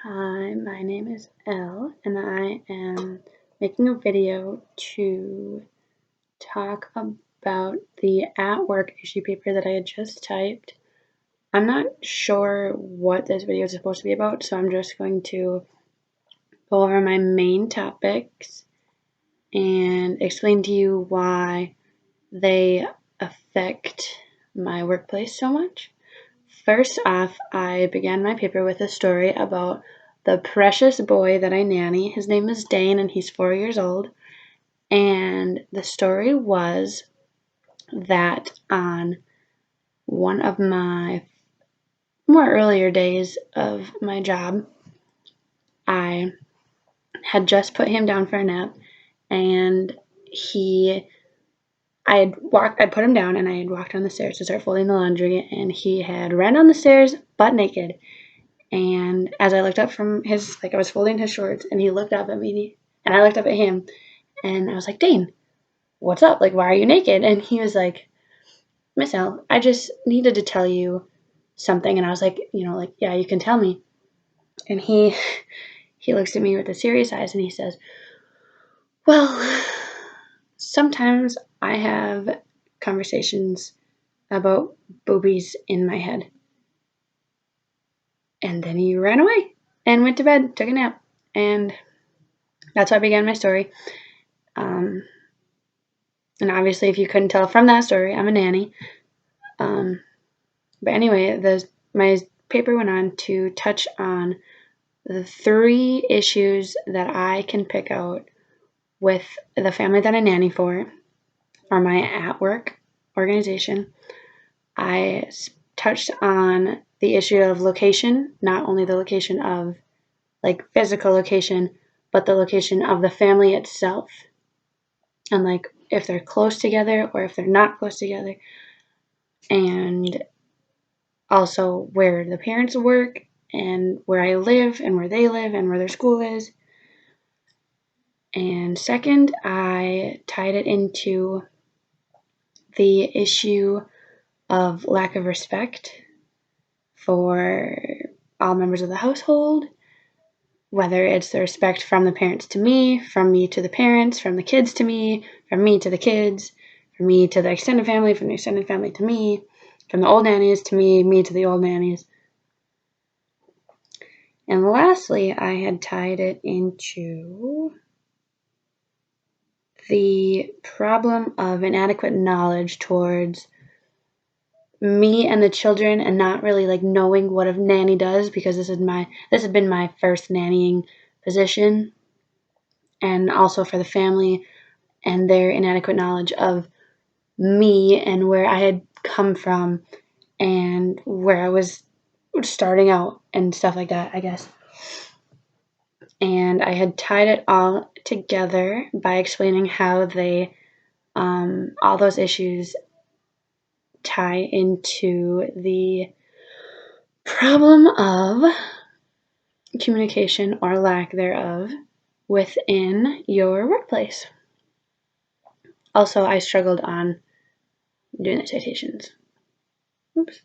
Hi, my name is Elle, and I am making a video to talk about the at work issue paper that I had just typed. I'm not sure what this video is supposed to be about, so I'm just going to go over my main topics and explain to you why they affect my workplace so much. First off, I began my paper with a story about the precious boy that I nanny. His name is Dane, and he's 4 years old. And the story was that on one of my more earlier days of my job, I had just put him down for a nap, and I'd put him down, and I had walked down the stairs to start folding the laundry, and he had ran down the stairs butt naked. And as I looked up from I was folding his shorts, and he looked up at me, and I looked up at him, and I was like, Dane, what's up? Like, why are you naked? And he was like, Miss Elle, I just needed to tell you something. And I was like, yeah, you can tell me. And he looks at me with the serious eyes, and he says, well, sometimes I have conversations about boobies in my head. And then he ran away and went to bed, took a nap. And that's how I began my story. And obviously, if you couldn't tell from that story, I'm a nanny. But anyway, my paper went on to touch on the 3 issues that I can pick out with the family that I nanny for, or my at-work organization. I touched on the issue of location, not only the location of like physical location, but the location of the family itself, and like if they're close together or if they're not close together, and also where the parents work and where I live and where they live and where their school is. And second, I tied it into the issue of lack of respect for all members of the household, whether it's the respect from the parents to me, from me to the parents, from the kids to me, from me to the kids, from me to the extended family, from the extended family to me, from the old nannies to me, me to the old nannies. And lastly, I had tied it into the problem of inadequate knowledge towards me and the children, and not really like knowing what a nanny does, because this had been my first nannying position, and also for the family and their inadequate knowledge of me and where I had come from and where I was starting out and stuff like that, I guess. And I had tied it all together by explaining how all those issues tie into the problem of communication or lack thereof within your workplace. Also, I struggled on doing the citations. Oops.